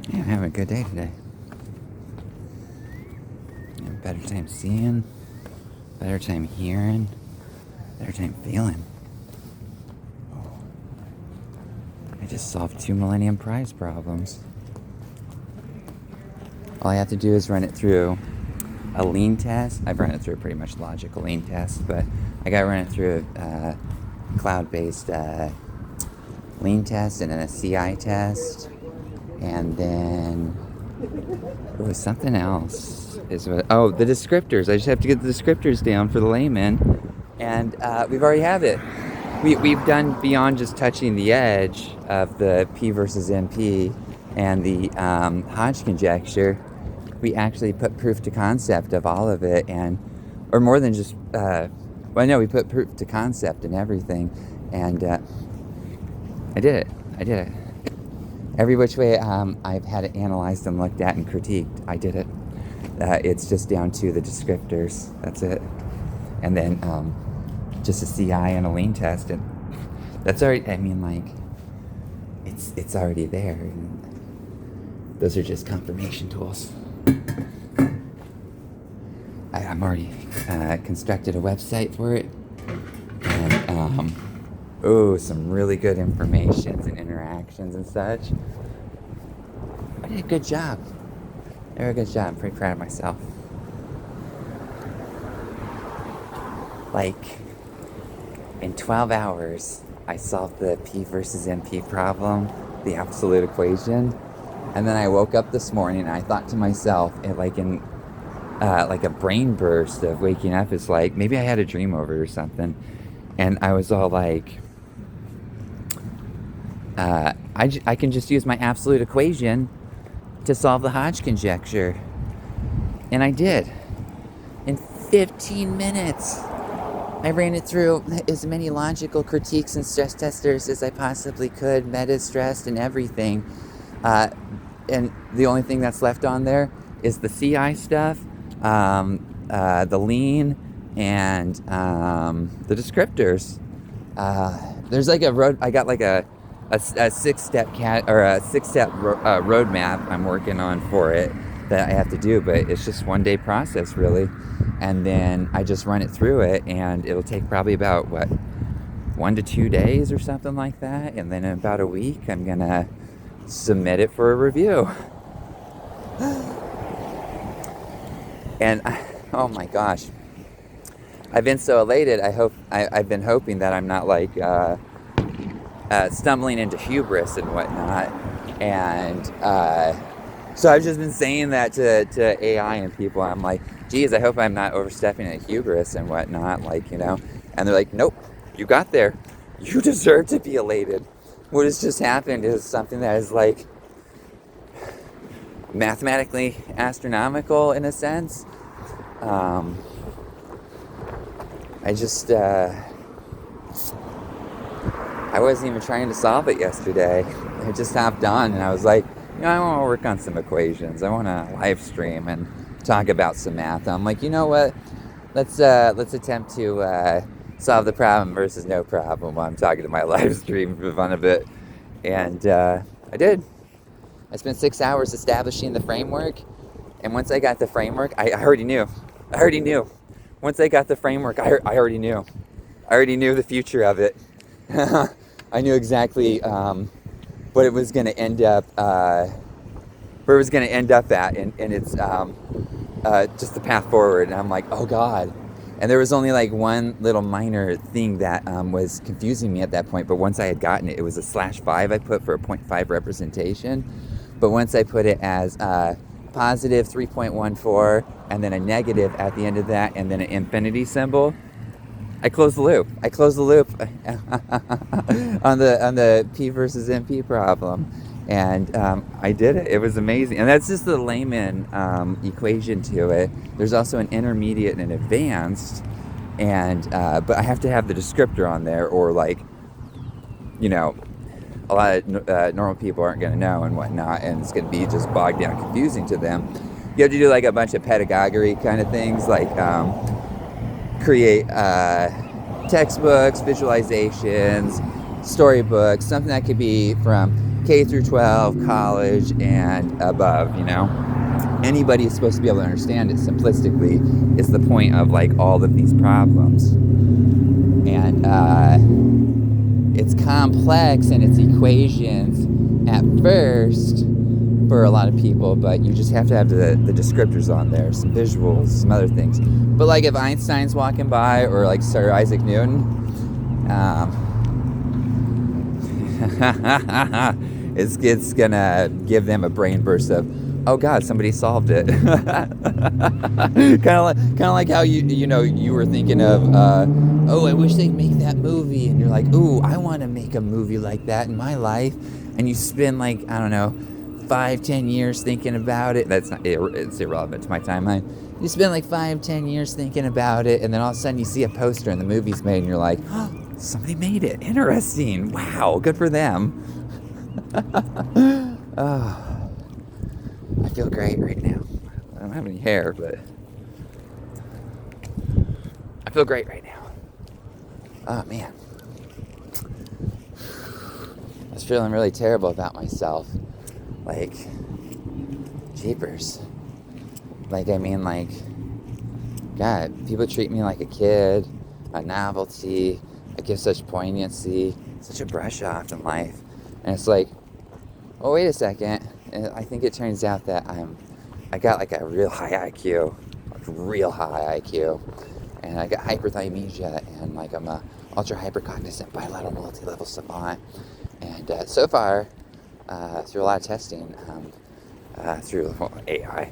Yeah, I'm having a good day today. Yeah, better time seeing, better time hearing, better time feeling. I just solved 2 Millennium Prize problems. All I have to do is run it through a lean test. I've run it through a pretty much logical lean test, but I got to run it through a cloud-based lean test and then a CI test, and then it was something else. The descriptors. I just have to get the descriptors down for the layman, and we've already have it. We've done beyond just touching the edge of the P versus NP and the Hodge conjecture. We actually put proof to concept of all of it, or more than just. We put proof to concept and everything, and I did it. Every which way I've had it analyzed and looked at and critiqued, I did it. It's just down to the descriptors. That's it, and then just a CI and a lean test, and that's already. I mean, like, it's already there. And those are just confirmation tools. I'm already constructed a website for it, and some really good informations and interactions and such. I did a good job. Very good job. I'm pretty proud of myself. Like, in 12 hours, I solved the P versus NP problem, the absolute equation, and then I woke up this morning and I thought to myself, like a brain burst of waking up, it's like maybe I had a dream over it or something, and I was all like, I can just use my absolute equation to solve the Hodge conjecture, and I did. In 15 minutes, I ran it through as many logical critiques and stress testers as I possibly could, meta-stressed and everything, and the only thing that's left on there is the CI stuff, the lean, and the descriptors. There's like a road. I got like a 6-step roadmap I'm working on for it that I have to do, but it's just 1 day process really, and then I just run it through it, and it'll take probably about 1 to 2 days or something like that, and then in about a week I'm gonna submit it for a review. And oh my gosh, I've been so elated. I've been hoping that I'm not like stumbling into hubris and whatnot, and so I've just been saying that to AI and people. I'm like, geez, I hope I'm not overstepping into hubris and whatnot, like, and they're like, nope, you got there. You deserve to be elated. What has just happened is something that is like mathematically astronomical in a sense. I wasn't even trying to solve it yesterday. It just hopped on, and I was like, I want to work on some equations. I want to live stream and talk about some math. I'm like, you know what? Let's attempt to solve the problem versus no problem while I'm talking to my live stream for fun of it. And I did. I spent 6 hours establishing the framework, and once I got the framework, I already knew. Once I got the framework, I already knew. I already knew the future of it. I knew exactly what it was going to end up, where it was going to end up at, and it's just the path forward. And I'm like, oh God. And there was only like one little minor thing that was confusing me at that point. But once I had gotten it, it was a /5 I put for a 0.5 representation. But once I put it as positive 3.14 and then a negative at the end of that and then an infinity symbol, I closed the loop on the P versus NP problem, and I did it. It was amazing, and that's just the layman equation to it. There's also an intermediate and an advanced, and but I have to have the descriptor on there, or like, a lot of normal people aren't going to know and whatnot, and it's going to be just bogged down, confusing to them. You have to do like a bunch of pedagogy kind of things, like create textbooks, visualizations, storybooks, something that could be from K through 12, college, and above, Anybody is supposed to be able to understand it simplistically is the point of like all of these problems. And it's complex in its equations at first for a lot of people, but you just have to have the descriptors on there, some visuals, some other things. But like if Einstein's walking by or like Sir Isaac Newton, it's gonna give them a brain burst of, oh God, somebody solved it. kind of like how you were thinking of, oh, I wish they'd make that movie, and you're like, ooh, I want to make a movie like that in my life, and you spend like, I don't know, 5-10 years thinking about it. It's irrelevant to my timeline. You spend like 5-10 years thinking about it, and then all of a sudden you see a poster and the movie's made, and you're like, oh, somebody made it. Interesting. Wow, good for them. Oh. I feel great right now. I don't have any hair, but I feel great right now. Oh man. I was feeling really terrible about myself. Like, jeepers. Like, God, people treat me like a kid, a novelty. I give such poignancy, such a brush off in life. And it's like, oh, wait a second. And I think it turns out that I got like a real high IQ, and I got hyperthymesia, and like I'm a ultra hypercognizant bilateral multi-level savant. And so far, through a lot of testing, through AI,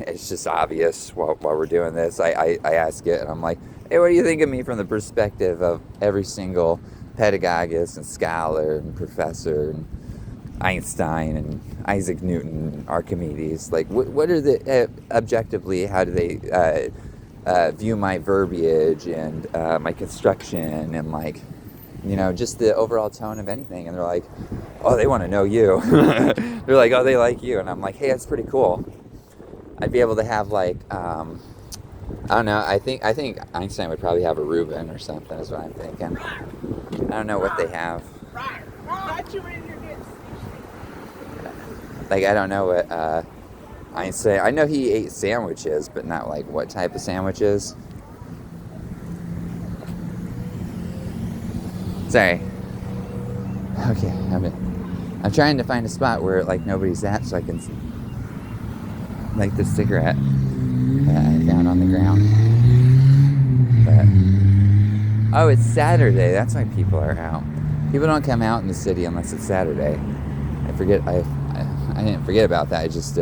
it's just obvious while we're doing this. I ask it, and I'm like, hey, what do you think of me from the perspective of every single pedagogist and scholar and professor and Einstein and Isaac Newton and Archimedes? Like, what are the objectively, how do they view my verbiage and my construction and like, just the overall tone of anything? And they're like, oh, they want to know you. They're like, oh, they like you. And I'm like, hey, that's pretty cool. I'd be able to have like, I don't know, I think Einstein would probably have a Reuben or something is what I'm thinking. I don't know what they have. Like, I don't know what Einstein, I know he ate sandwiches, but not like what type of sandwiches. Sorry. Okay, I'm trying to find a spot where like nobody's at so I can light the cigarette that I found on the ground. But, oh, it's Saturday. That's why people are out. People don't come out in the city unless it's Saturday. I didn't forget about that. I just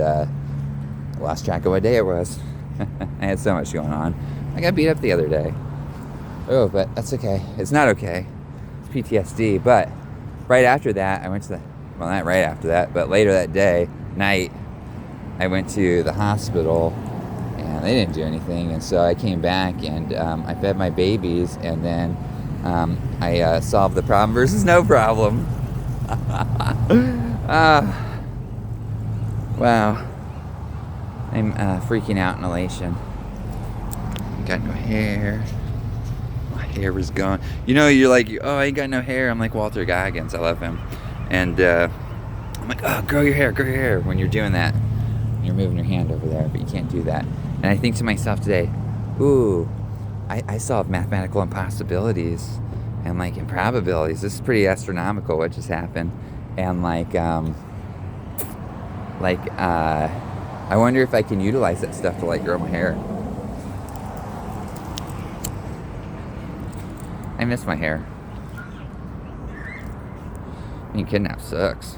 lost track of what day it was. I had so much going on. I got beat up the other day. Oh, but that's okay. It's not okay. It's PTSD. But right after that, I went to not right after that, but later that night, I went to the hospital, and they didn't do anything. And so I came back, and I fed my babies, and then I solved the problem versus no problem. Wow. I'm freaking out in elation. Got no hair. My hair was gone. You're like, oh, I ain't got no hair. I'm like Walter Goggins. I love him. And I'm like, oh, grow your hair when you're doing that. You're moving your hand over there, but you can't do that. And I think to myself today, ooh, I solved mathematical impossibilities and like improbabilities. This is pretty astronomical what just happened. And I wonder if I can utilize that stuff to like grow my hair. I miss my hair. Being kidnapped sucks.